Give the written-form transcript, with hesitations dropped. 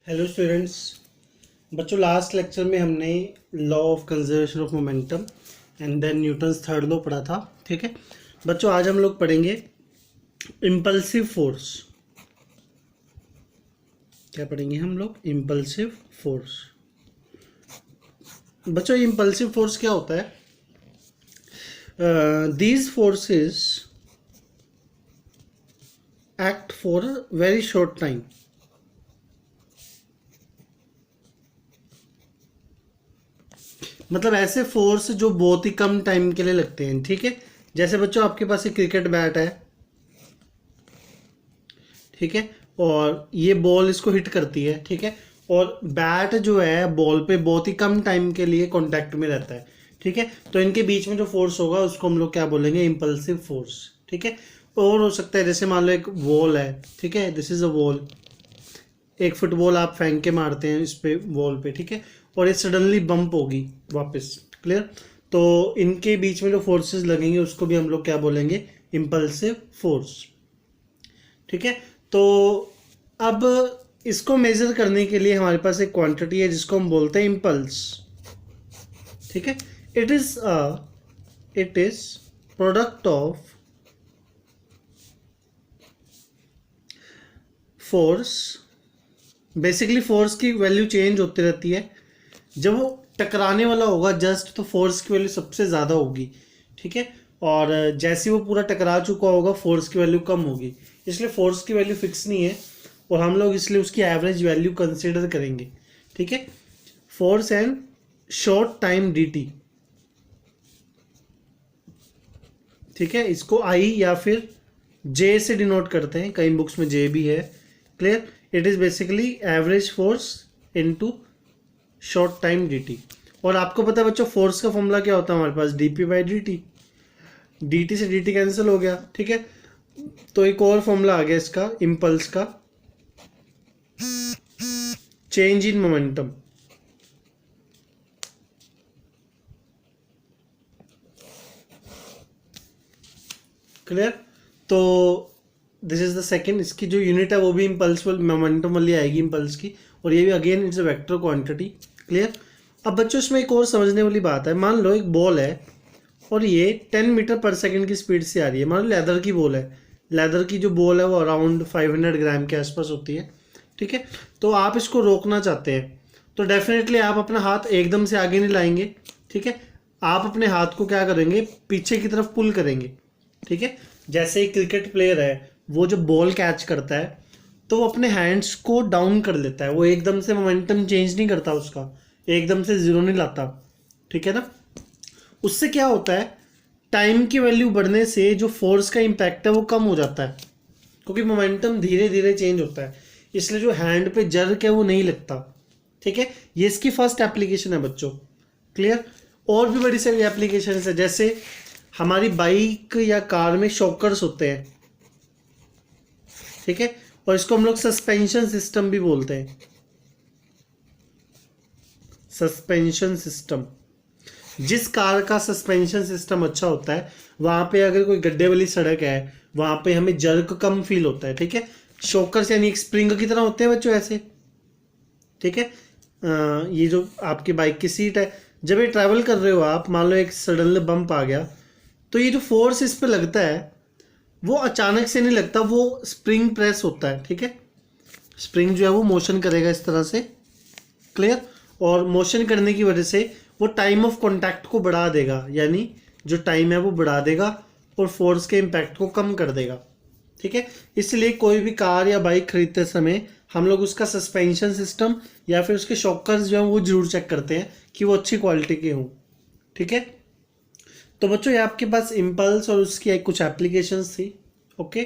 Hello students. बच्चों, last lecture में हमने law of conservation of momentum and then Newton's third law पढ़ा था। ठीक है बच्चों, आज हम लोग पढ़ेंगे इम्पल्सिव फोर्स। क्या पढ़ेंगे हम लोग? Impulsive force. बच्चों, इम्पल्सिव फोर्स क्या होता है? These forces act for a very short time. मतलब ऐसे फोर्स जो बहुत ही कम टाइम के लिए लगते हैं। ठीक है, जैसे बच्चों आपके पास एक क्रिकेट बैट है, ठीक है, और ये बॉल इसको हिट करती है, ठीक है, और बैट जो है बॉल पे बहुत ही कम टाइम के लिए कांटेक्ट में रहता है। ठीक है, तो इनके बीच में जो फोर्स होगा उसको हम लोग क्या बोलेंगे? Impulsive force. ठीक है, और हो सकता है जैसे मान लो एक वॉल है, ठीक है, दिस इज अ वॉल। एक फुटबॉल आप फेंक के मारते हैं इस पे वॉल पे, ठीक है, और ये सडनली बम्प होगी वापस। क्लियर? तो इनके बीच में जो फोर्सेस लगेंगे उसको भी हम लोग क्या बोलेंगे? Impulsive force. ठीक है, तो अब इसको मेजर करने के लिए हमारे पास एक क्वांटिटी है जिसको हम बोलते हैं इम्पल्स। ठीक है, it is product of force. Basically force की वैल्यू चेंज होती रहती है। जब वो टकराने वाला होगा जस्ट, तो फोर्स की वैल्यू सबसे ज़्यादा होगी। ठीक है, और जैसे वो पूरा टकरा चुका होगा फोर्स की वैल्यू कम होगी। इसलिए फोर्स की वैल्यू फिक्स नहीं है और हम लोग इसलिए उसकी एवरेज वैल्यू कंसिडर करेंगे। ठीक है, force and short time dt। ठीक है, इसको आई या फिर जे से डिनोट करते हैं, कई बुक्स में जे भी है। Clear? It is basically average force into short time dt। और आपको पता है बच्चों फोर्स का फॉर्मूला क्या होता है हमारे पास? dp/dt। dt से dt कैंसिल हो गया। ठीक है, तो एक और फॉर्मूला आ गया इसका, इम्पल्स का, चेंज इन मोमेंटम। क्लियर? तो दिस इज द सेकेंड। इसकी जो यूनिट है वो भी इम्पल्स मोमेंटम वाली आएगी, इम्पल्स की, और ये भी again it's a vector quantity. Clear? अब बच्चों इसमें एक और समझने वाली बात है। मान लो एक बॉल है और ये 10 मीटर पर सेकंड की स्पीड से आ रही है। मान लो लेदर की बॉल है। लेदर की जो बॉल है वो अराउंड 500 ग्राम के आसपास होती है। ठीक है, तो आप इसको रोकना चाहते हैं तो डेफिनेटली आप अपना हाथ एकदम से आगे नहीं लाएंगे। ठीक है, आप अपने हाथ को क्या करेंगे? पीछे की तरफ पुल करेंगे। ठीक है, जैसे एक क्रिकेट प्लेयर है, वो जब बॉल कैच करता है तो वो अपने हैंड्स को डाउन कर लेता है। वो एकदम से मोमेंटम चेंज नहीं करता, उसका एकदम से जीरो नहीं लाता। ठीक है ना? उससे क्या होता है? टाइम की वैल्यू बढ़ने से जो फोर्स का इम्पैक्ट है वो कम हो जाता है, क्योंकि मोमेंटम धीरे धीरे चेंज होता है, इसलिए जो हैंड पे जर्क है वो नहीं लगता। ठीक है, ये इसकी फर्स्ट एप्लीकेशन है बच्चों। क्लियर? और भी बड़ी सारी एप्लीकेशन है, जैसे हमारी बाइक या कार में शॉकर्स होते हैं। ठीक है, और इसको हम लोग सस्पेंशन सिस्टम भी बोलते हैं। Suspension system. जिस कार का सस्पेंशन सिस्टम अच्छा होता है वहां पे अगर कोई गड्ढे वाली सड़क है वहां पे हमें जर्क कम फील होता है। ठीक है, शॉकर्स यानी एक स्प्रिंग की तरह होते हैं बच्चों ऐसे। ठीक है, ये जो आपकी बाइक की सीट है, जब ये ट्रैवल कर रहे हो आप, मान लो एक सडनली बम्प आ गया, तो ये जो फोर्स इस पे लगता है वो अचानक से नहीं लगता, वो स्प्रिंग प्रेस होता है। ठीक है, स्प्रिंग जो है वो मोशन करेगा इस तरह से। क्लियर? और मोशन करने की वजह से वो टाइम ऑफ कांटेक्ट को बढ़ा देगा, यानी जो टाइम है वो बढ़ा देगा और फोर्स के इम्पैक्ट को कम कर देगा। ठीक है, इसलिए कोई भी कार या बाइक खरीदते समय हम लोग उसका सस्पेंशन सिस्टम या फिर उसके शॉकर्स जो हैं वो जरूर चेक करते हैं कि वो अच्छी क्वालिटी के हों। ठीक है, तो बच्चों ये आपके पास इम्पल्स और उसकी कुछ एप्लीकेशंस थी। ओके।